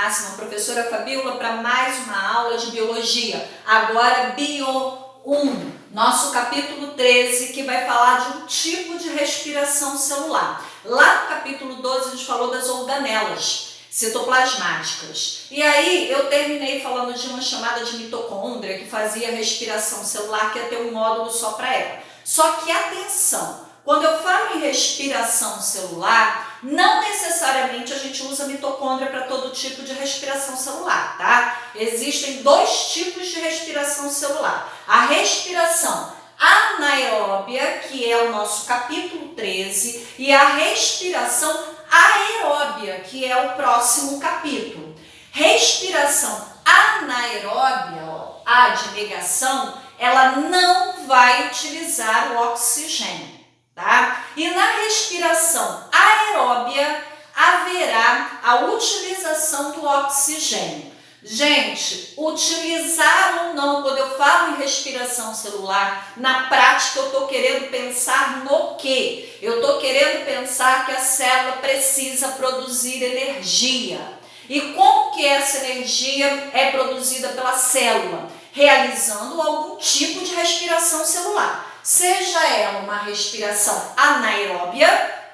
máxima, professora Fabíola, para mais uma aula de biologia. Agora, Bio 1, nosso capítulo 13, que vai falar de um tipo de respiração celular. Lá no capítulo 12, a gente falou das organelas citoplasmáticas. E aí, eu terminei falando de uma chamada de mitocôndria, que fazia respiração celular, que ia ter um módulo só para ela. Só que, atenção, quando eu falo em respiração celular, não necessariamente a gente usa mitocôndria para todo tipo de respiração celular, tá? Existem dois tipos de respiração celular. A respiração anaeróbia, que é o nosso capítulo 13, e a respiração aeróbia, que é o próximo capítulo. Respiração anaeróbia, a de negação, ela não vai utilizar o oxigênio. Tá? E na respiração aeróbia haverá a utilização do oxigênio. Gente, utilizar ou não, quando eu falo em respiração celular, na prática eu estou querendo pensar no quê? Eu estou querendo pensar que a célula precisa produzir energia. E como que essa energia é produzida pela célula? Realizando algum tipo de respiração celular. Seja ela uma respiração anaeróbia,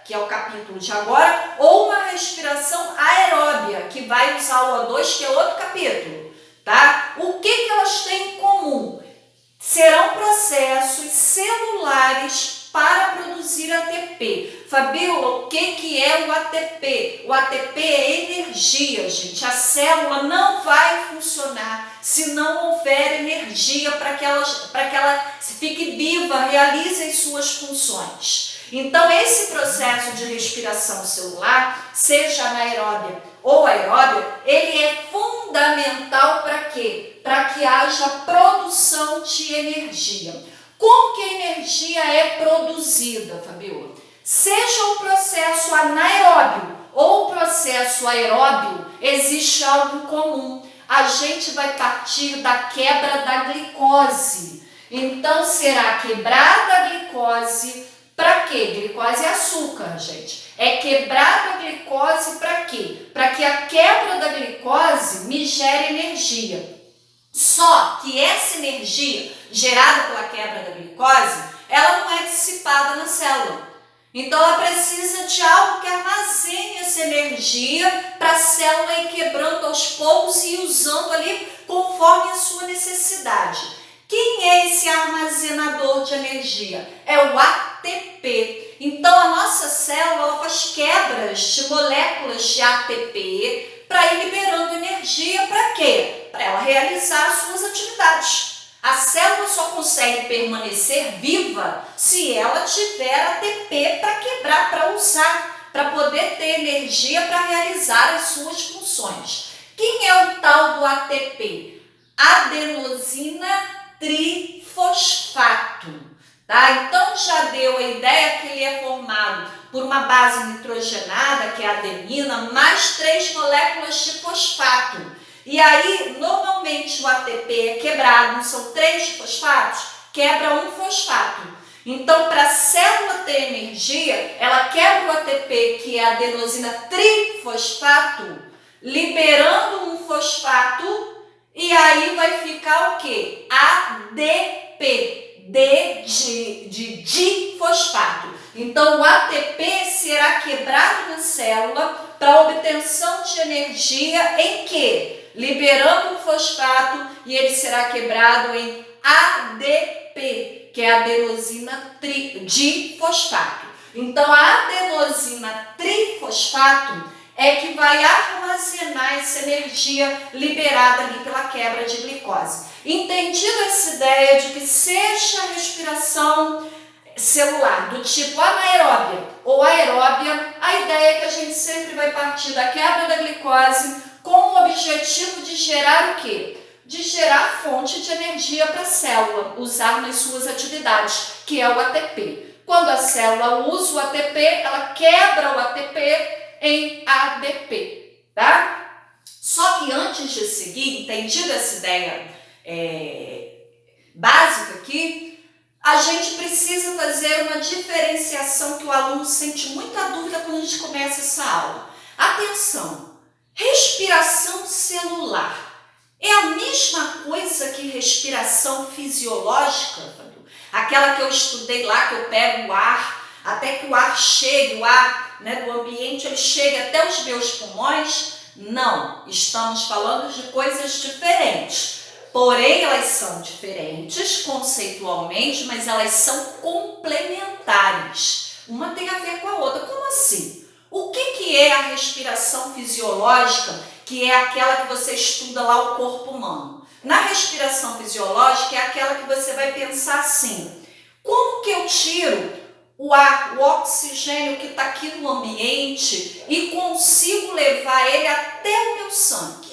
que é o capítulo de agora, ou uma respiração aeróbia, que vai usar o O2, que é outro capítulo, tá? O que elas têm em comum? Serão processos celulares para produzir ATP. Fabíola, o que é o ATP? O ATP é energia, gente. A célula não vai funcionar se não houver energia para que ela fique viva, realize as suas funções. Então, esse processo de respiração celular, seja anaeróbia ou aeróbia, ele é fundamental para quê? Para que haja produção de energia. Como que a energia é produzida, Fabíola? Seja o processo anaeróbio ou o processo aeróbio, existe algo em comum. A gente vai partir da quebra da glicose. Então, será quebrada a glicose para quê? Glicose é açúcar, gente. É quebrada a glicose para quê? Para que a quebra da glicose me gere energia. Só que essa energia gerada pela quebra da glicose, ela não é dissipada na célula. Então, ela precisa de algo que armazene essa energia para a célula ir quebrando aos poucos e usando ali conforme a sua necessidade. Quem é esse armazenador de energia? É o ATP. Então, a nossa célula ela faz quebras de moléculas de ATP para ir liberando energia para quê? Para ela realizar as suas atividades. A célula só consegue permanecer viva se ela tiver ATP para quebrar, para usar, para poder ter energia para realizar as suas funções. Quem é o tal do ATP? Adenosina trifosfato. Tá? Então já deu a ideia que ele é formado por uma base nitrogenada, que é a adenina, mais 3 moléculas de fosfato. E aí, normalmente o ATP é quebrado, são 3 fosfatos, quebra um fosfato. Então, para a célula ter energia, ela quebra o ATP, que é a adenosina trifosfato, liberando um fosfato, e aí vai ficar o quê? ADP, D de difosfato. Então, o ATP será quebrado na célula para obtenção de energia em quê? Liberando o fosfato e ele será quebrado em ADP, que é a adenosina difosfato. Então, a adenosina trifosfato é que vai armazenar essa energia liberada ali pela quebra de glicose. Entendido essa ideia de que seja a respiração celular do tipo anaeróbia ou aeróbia, a ideia é que a gente sempre vai partir da quebra da glicose com o objetivo de gerar o quê? De gerar fonte de energia para a célula, usar nas suas atividades, que é o ATP. Quando a célula usa o ATP, ela quebra o ATP em ADP, tá? Só que antes de seguir, entendida essa ideia básica aqui, a gente precisa fazer uma diferenciação que o aluno sente muita dúvida quando a gente começa essa aula. Atenção! Respiração celular é a mesma coisa que respiração fisiológica, Fabio? Aquela que eu estudei lá, que eu pego o ar, até que o ar chegue, o ar, né, do ambiente, ele chegue até os meus pulmões? Não, estamos falando de coisas diferentes. Porém, elas são diferentes conceitualmente, mas elas são complementares. Uma tem a ver com a outra. Como assim? O que é a respiração fisiológica, que é aquela que você estuda lá o corpo humano? Na respiração fisiológica é aquela que você vai pensar assim: como que eu tiro o ar, o oxigênio que está aqui no ambiente e consigo levar ele até o meu sangue?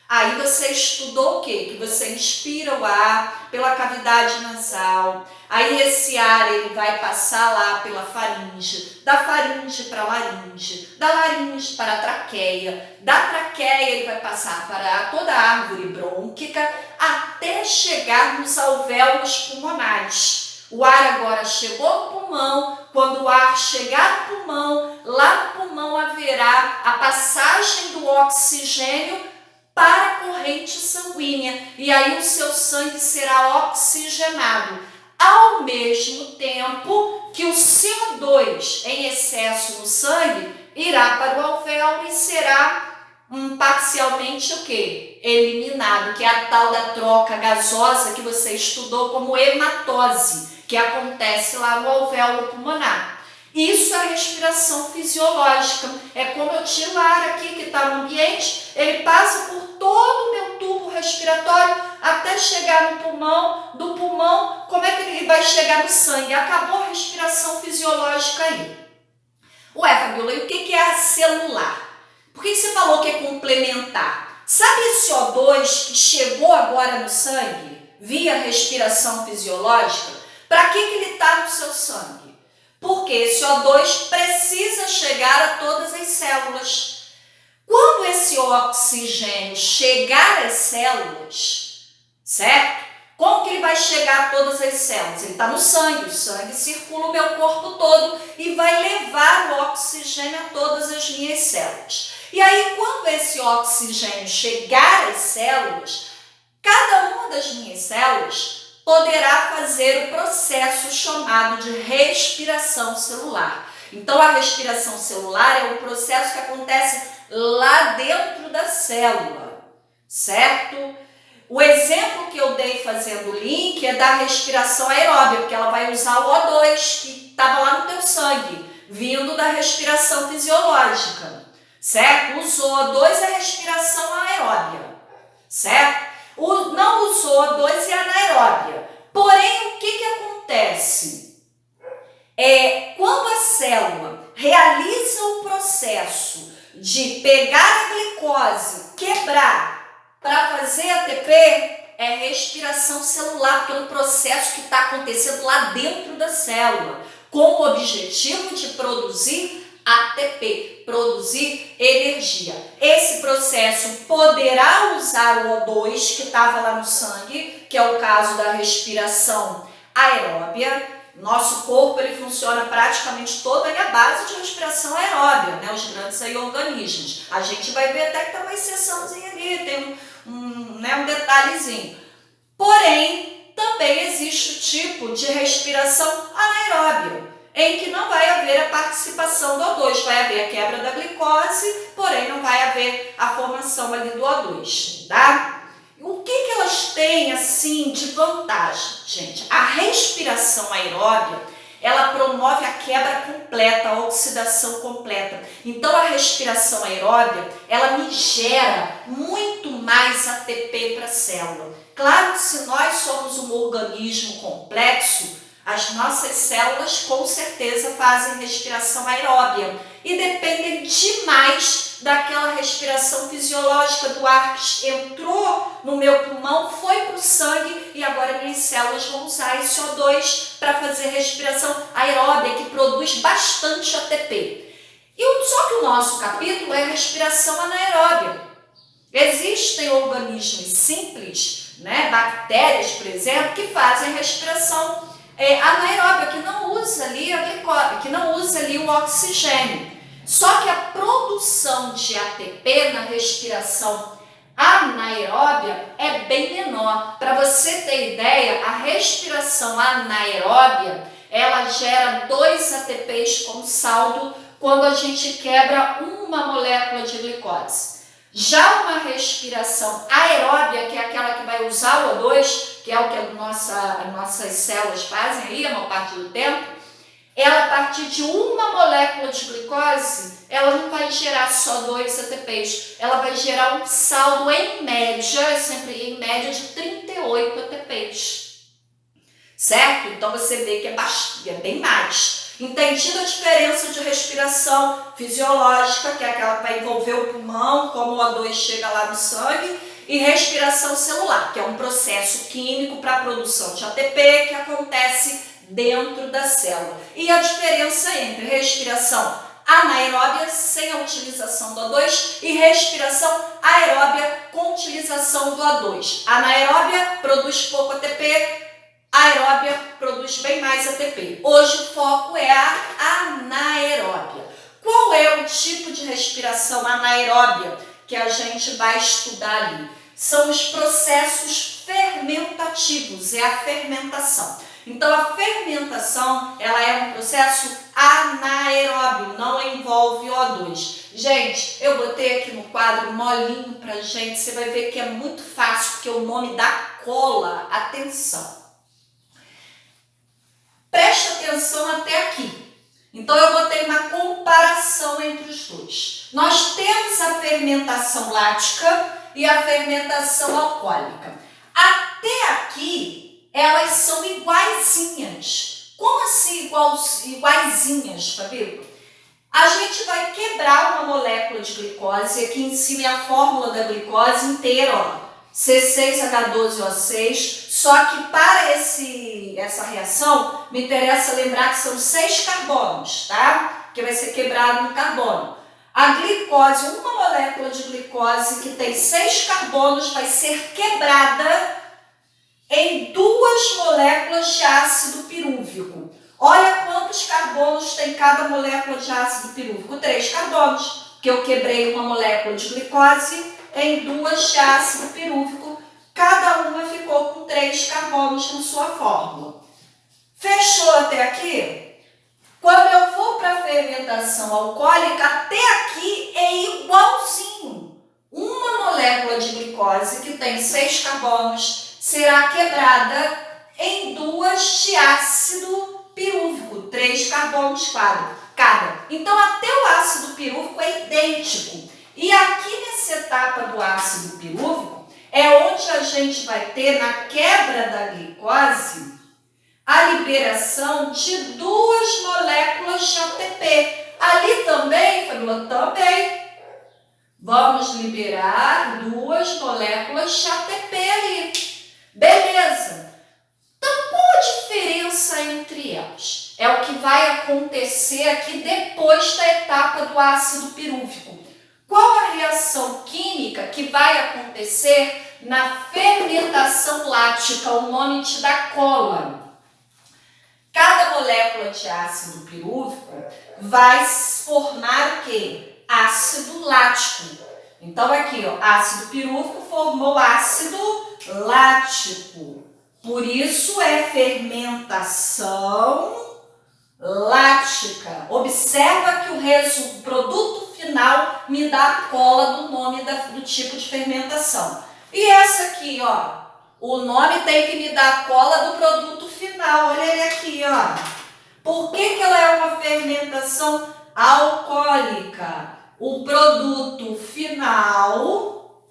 Aí você estudou o quê? Que você inspira o ar pela cavidade nasal, aí esse ar ele vai passar lá pela faringe, da faringe para a laringe, da laringe para a traqueia, da traqueia ele vai passar para toda a árvore brônquica até chegar nos alvéolos pulmonares. O ar agora chegou no pulmão, quando o ar chegar no pulmão, lá no pulmão haverá a passagem do oxigênio para a corrente sanguínea, e aí o seu sangue será oxigenado, ao mesmo tempo que o CO2 em excesso no sangue irá para o alvéolo e será parcialmente o quê? Eliminado, que é a tal da troca gasosa que você estudou como hematose, que acontece lá no alvéolo pulmonar. Isso é a respiração fisiológica. É como eu tiro o ar aqui que está no ambiente, ele passa por todo o meu tubo respiratório até chegar no pulmão. Do pulmão, como é que ele vai chegar no sangue? Acabou a respiração fisiológica aí. Ué, Fabiola, e o que é a celular? Por que você falou que é complementar? Sabe esse O2 que chegou agora no sangue via respiração fisiológica? Para que ele está no seu sangue? Porque esse O2 precisa chegar a todas as células. Quando esse oxigênio chegar às células, certo? Como que ele vai chegar a todas as células? Ele está no sangue, o sangue circula o meu corpo todo e vai levar o oxigênio a todas as minhas células. E aí, quando esse oxigênio chegar às células, cada uma das minhas células poderá fazer o processo chamado de respiração celular. Então, a respiração celular é um processo que acontece lá dentro da célula, certo? O exemplo que eu dei fazendo o link é da respiração aeróbica, porque ela vai usar o O2 que estava lá no teu sangue, vindo da respiração fisiológica, certo? Usou O2 é respiração aeróbica, certo? Não usou O2 e anaeróbia. Porém, o que acontece? Quando a célula realiza o processo de pegar a glicose, quebrar para fazer ATP, é respiração celular, porque é um processo que está acontecendo lá dentro da célula, com o objetivo de produzir ATP, produzir energia. Esse processo poderá usar o O2 que estava lá no sangue, que é o caso da respiração aeróbia. Nosso corpo ele funciona praticamente toda a base de respiração aeróbia, né? Os grandes aí organismos. A gente vai ver até que tem uma exceçãozinha ali, tem um detalhezinho. Porém, também existe o tipo de respiração anaeróbia, em que não vai haver a participação do O2, vai haver a quebra da glicose, porém não vai haver a formação ali do O2, tá? O que elas têm, assim, de vantagem, gente? A respiração aeróbia, ela promove a quebra completa, a oxidação completa. Então, a respiração aeróbia, ela me gera muito mais ATP para a célula. Claro que se nós somos um organismo complexo, as nossas células com certeza fazem respiração aeróbia e dependem demais daquela respiração fisiológica do ar que entrou no meu pulmão, foi para o sangue e agora minhas células vão usar esse O2 para fazer respiração aeróbia, que produz bastante ATP. Só que o nosso capítulo é respiração anaeróbia. Existem organismos simples, né, bactérias, por exemplo, que fazem respiração anaeróbia, que não usa ali a glicose, que não usa ali o oxigênio. Só que a produção de ATP na respiração anaeróbia é bem menor. Para você ter ideia, a respiração anaeróbia, ela gera 2 ATPs como saldo quando a gente quebra uma molécula de glicose. Já uma respiração aeróbia, que é aquela que vai usar o O2, que é o que as nossas células fazem aí a maior parte do tempo, ela, a partir de uma molécula de glicose, ela não vai gerar só 2 ATPs, ela vai gerar um saldo em média, sempre em média, de 38 ATPs. Certo? Então você vê que é bem mais. Entendida a diferença de respiração fisiológica, que é aquela que vai envolver o pulmão, como o O2 chega lá no sangue, e respiração celular, que é um processo químico para a produção de ATP que acontece dentro da célula. E a diferença entre respiração anaeróbia sem a utilização do O2 e respiração aeróbia com utilização do O2. Anaeróbia produz pouco ATP, aeróbia produz bem mais ATP. Hoje o foco é a anaeróbia. Qual é o tipo de respiração anaeróbia que a gente vai estudar ali? São os processos fermentativos, é a fermentação. Então, a fermentação, ela é um processo anaeróbio, não envolve O2. Gente, eu botei aqui no quadro molinho pra gente, você vai ver que é muito fácil, porque o nome dá cola. Atenção. Preste atenção até aqui. Então, eu botei uma comparação entre os dois. Nós temos a fermentação lática e a fermentação alcoólica. Até aqui, elas são iguaizinhas. Como assim iguaizinhas, Fabíola? A gente vai quebrar uma molécula de glicose, aqui em cima é a fórmula da glicose inteira, ó. C6H12O6, só que para essa reação, me interessa lembrar que são 6 carbonos, tá? Que vai ser quebrado no carbono. A glicose, uma molécula de glicose que tem 6 carbonos, vai ser quebrada em 2 moléculas de ácido pirúvico. Olha quantos carbonos tem cada molécula de ácido pirúvico. 3 carbonos, que eu quebrei uma molécula de glicose em 2 de ácido pirúvico. Cada uma ficou com 3 carbonos na sua fórmula. Fechou até aqui? Quando eu for para a fermentação alcoólica, até aqui é igualzinho. Uma molécula de glicose que tem 6 carbonos será quebrada em 2 de ácido pirúvico, 3 carbonos cada. Então, até o ácido pirúvico é idêntico. E aqui nessa etapa do ácido pirúvico é onde a gente vai ter, na quebra da glicose, a liberação de 2 moléculas de ATP. Ali também, Fabíola, também vamos liberar 2 moléculas de ATP ali. Beleza. Então, qual a diferença entre elas? É o que vai acontecer aqui depois da etapa do ácido pirúvico. Qual a reação química que vai acontecer na fermentação lática? O nome te dá cola. Cada molécula de ácido pirúvico vai formar o quê? Ácido lático. Então, aqui, ó, ácido pirúvico formou ácido lático. Por isso é fermentação lática. Observa que o produto final me dá a cola do nome do tipo de fermentação. E essa aqui, ó, o nome tem que me dar a cola do produto final. Olha ele aqui, ó. Por que ela é uma fermentação alcoólica? O produto final,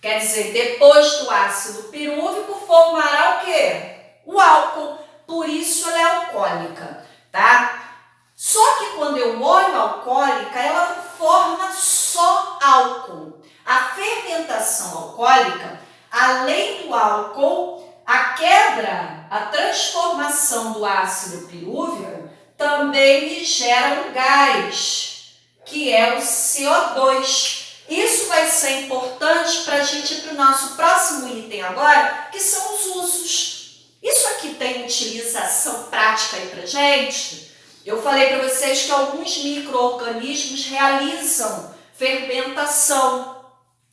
quer dizer, depois do ácido pirúvico, formará o quê? O álcool. Por isso ela é alcoólica, tá? Só que quando eu olho alcoólica, ela não forma só álcool. A fermentação alcoólica, além do álcool, a quebra, a transformação do ácido pirúvico também me gera um gás, que é o CO2. Isso vai ser importante para a gente ir para o nosso próximo item agora, que são os usos. Isso aqui tem utilização prática aí pra gente? Eu falei para vocês que alguns micro-organismos realizam fermentação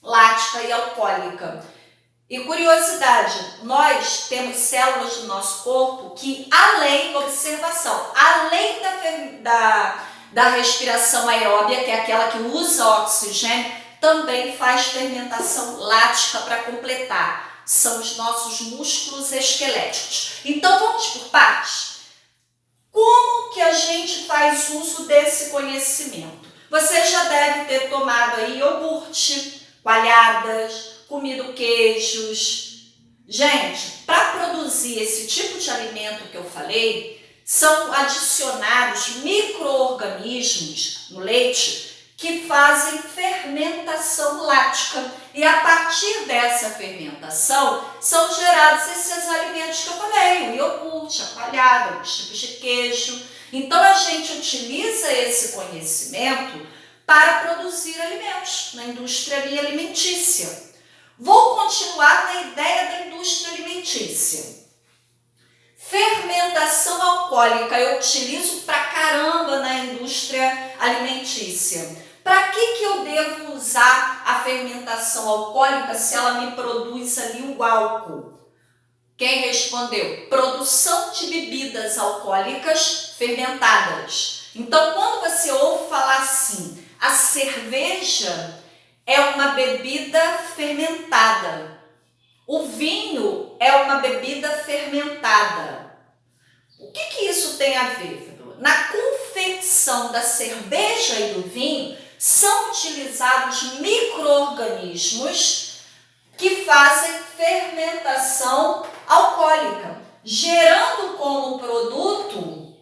lática e alcoólica. E curiosidade, nós temos células do nosso corpo que, observação, além da respiração aeróbia, que é aquela que usa oxigênio, também faz fermentação lática para completar. São os nossos músculos esqueléticos. Então vamos por partes. Como que a gente faz uso desse conhecimento? Você já deve ter tomado aí iogurte, coalhadas, comido queijos. Gente, para produzir esse tipo de alimento que eu falei, são adicionados micro-organismos no leite que fazem fermentação lática. E a partir dessa fermentação, são gerados esses alimentos que eu falei, o iogurte, a coalhada, os tipos de queijo. Então, a gente utiliza esse conhecimento para produzir alimentos na indústria alimentícia. Vou continuar na ideia da indústria alimentícia. Fermentação alcoólica eu utilizo pra caramba na indústria alimentícia. Para que eu devo usar a fermentação alcoólica se ela me produz ali o álcool? Quem respondeu? Produção de bebidas alcoólicas fermentadas. Então, quando você ouve falar assim, a cerveja é uma bebida fermentada. O vinho é uma bebida fermentada. O que isso tem a ver, Fedor? Na confecção da cerveja e do vinho, são utilizados micro-organismos que fazem fermentação alcoólica, gerando como produto,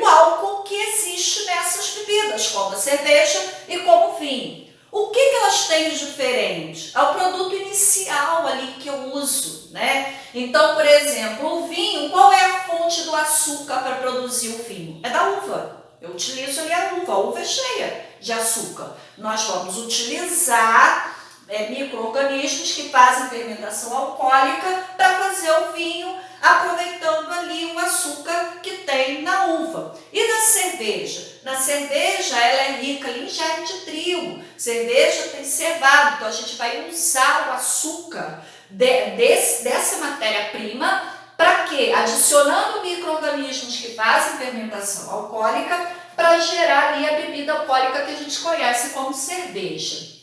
o álcool que existe nessas bebidas, como a cerveja e como o vinho. O que elas têm de diferente? É o produto inicial ali que eu uso, Então, por exemplo, o vinho, qual é a fonte do açúcar para produzir o vinho? É da uva. Eu utilizo ali a uva é cheia de açúcar. Nós vamos utilizar micro-organismos que fazem fermentação alcoólica para fazer o vinho, aproveitando ali o açúcar que tem na uva. E na cerveja? Na cerveja, ela é rica ali em germe de trigo. Cerveja tem cevada, então a gente vai usar o açúcar dessa matéria-prima para quê? Adicionando micro-organismos que fazem fermentação alcoólica para gerar ali a bebida alcoólica que a gente conhece como cerveja.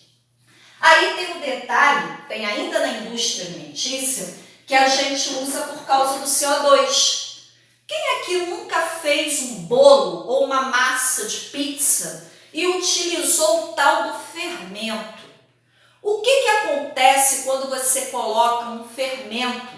Aí tem um detalhe, tem ainda na indústria alimentícia, que a gente usa por causa do CO2. Quem aqui nunca fez um bolo ou uma massa de pizza e utilizou o tal do fermento? O que acontece quando você coloca um fermento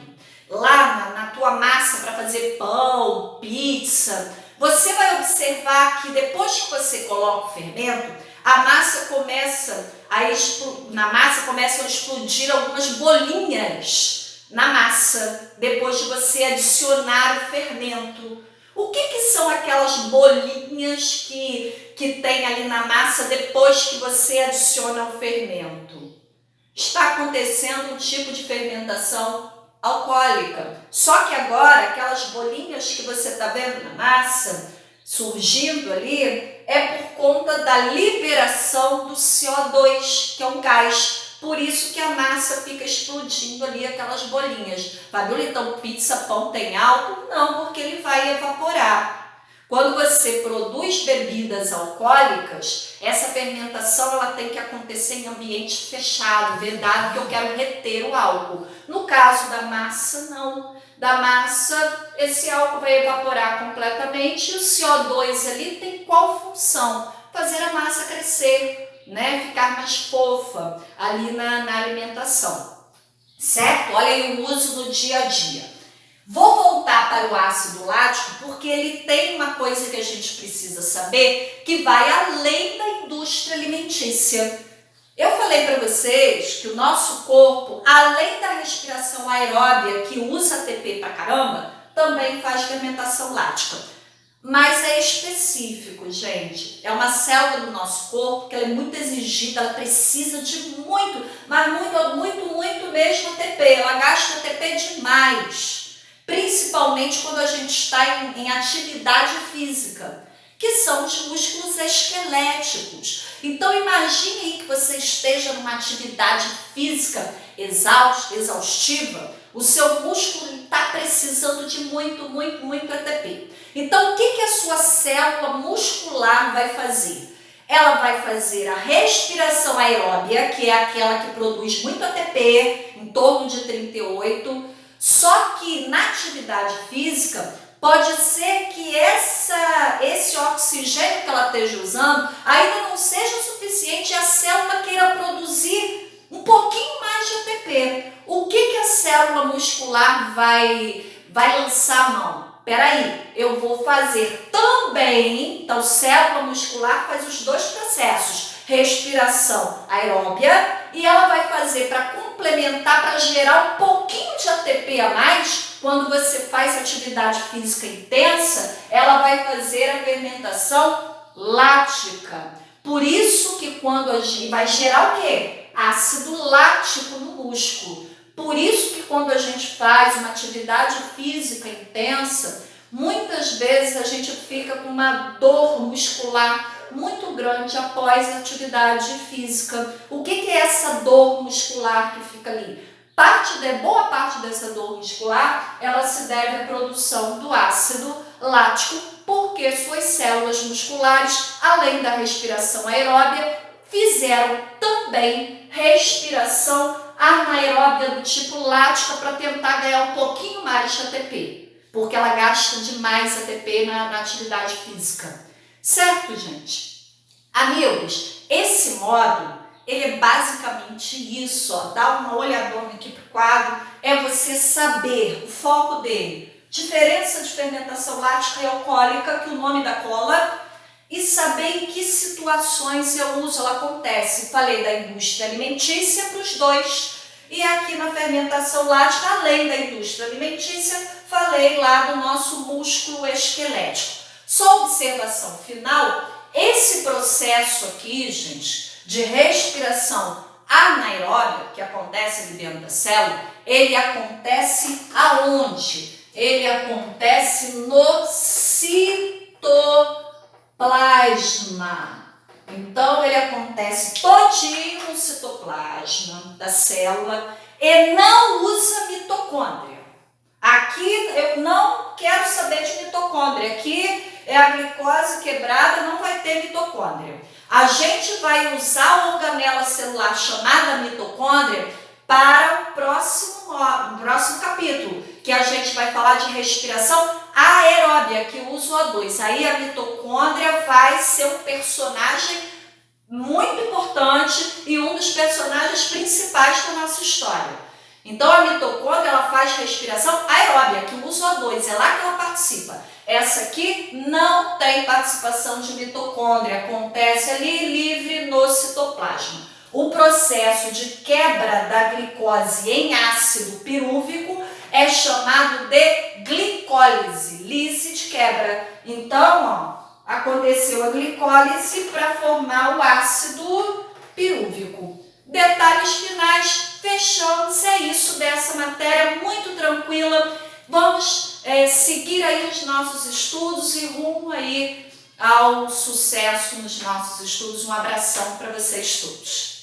lá na tua massa para fazer pão, pizza? Você vai observar que depois que você coloca o fermento, a massa começa a explodir algumas bolinhas na massa, depois de você adicionar o fermento. O que são aquelas bolinhas que tem ali na massa depois que você adiciona o fermento? Está acontecendo um tipo de fermentação alcoólica. Só que agora, aquelas bolinhas que você está vendo na massa, surgindo ali, é por conta da liberação do CO2, que é um gás. Por isso que a massa fica explodindo ali aquelas bolinhas. Fabiola, então pizza, pão tem álcool? Não, porque ele vai evaporar. Quando você produz bebidas alcoólicas, essa fermentação ela tem que acontecer em ambiente fechado, vedado, que eu quero reter o álcool. No caso da massa, não. Da massa, esse álcool vai evaporar completamente e o CO2 ali tem qual função? Fazer a massa crescer, ficar mais fofa ali na alimentação. Certo? Olha aí o uso no dia a dia. Vou voltar para o ácido lático porque ele tem uma coisa que a gente precisa saber que vai além da indústria alimentícia. Eu falei para vocês que o nosso corpo, além da respiração aeróbia que usa ATP pra caramba, também faz fermentação lática. Mas é específico, gente. É uma célula do nosso corpo que ela é muito exigida, ela precisa de muito, mas muito mesmo ATP. Ela gasta ATP demais. Principalmente quando a gente está em atividade física. que são os músculos esqueléticos. Então imagine aí que você esteja numa atividade física exaustiva, o seu músculo está precisando de muito ATP. Então o que a sua célula muscular vai fazer? Ela vai fazer a respiração aeróbia, que é aquela que produz muito ATP, em torno de 38, só que na atividade física, pode ser que esse oxigênio que ela esteja usando ainda não seja suficiente e a célula queira produzir um pouquinho mais de ATP. O que a célula muscular vai lançar a mão? Peraí, eu vou fazer também, então célula muscular faz os dois processos, respiração aeróbia, e ela vai fazer para complementar, para gerar um pouquinho de ATP a mais. Quando você faz atividade física intensa, ela vai fazer a fermentação lática. Por isso que quando a gente vai gerar o quê? Ácido lático no músculo. Por isso que quando a gente faz uma atividade física intensa, muitas vezes a gente fica com uma dor muscular muito grande após a atividade física. O que é essa dor muscular que fica ali? Boa parte dessa dor muscular, ela se deve à produção do ácido lático, porque suas células musculares, além da respiração aeróbia, fizeram também respiração anaeróbia do tipo lática para tentar ganhar um pouquinho mais de ATP, porque ela gasta demais ATP na atividade física. Certo, gente? Amigos, esse módulo, ele é basicamente isso, ó. Dá uma olhadona aqui para o quadro, é você saber o foco dele, diferença de fermentação lática e alcoólica, que o nome da cola, e saber em que situações ela acontece. Falei da indústria alimentícia para os dois, e aqui na fermentação lática, além da indústria alimentícia, falei lá do nosso músculo esquelético. Só observação final, esse processo aqui, gente, de respiração anaeróbia, que acontece ali dentro da célula, ele acontece aonde? Ele acontece no citoplasma. Então, ele acontece todinho no citoplasma da célula e não usa mitocôndria. Aqui eu não quero saber de mitocôndria. Aqui é a glicose quebrada, não vai ter mitocôndria. A gente vai usar a organela celular chamada mitocôndria para o próximo capítulo, que a gente vai falar de respiração aeróbia, que usa o O2. Aí a mitocôndria vai ser um personagem muito importante e um dos personagens principais da nossa história. Então a mitocôndria, ela faz respiração aeróbia, que usa o O2, é lá que ela participa. Essa aqui não tem participação de mitocôndria, acontece ali livre no citoplasma. O processo de quebra da glicose em ácido pirúvico é chamado de glicólise, lise de quebra. Então, ó, aconteceu a glicólise para formar o ácido pirúvico. Detalhes finais, fechamos, é isso dessa matéria, muito tranquila. Vamos seguir aí os nossos estudos e rumo aí ao sucesso nos nossos estudos. Um abração para vocês todos.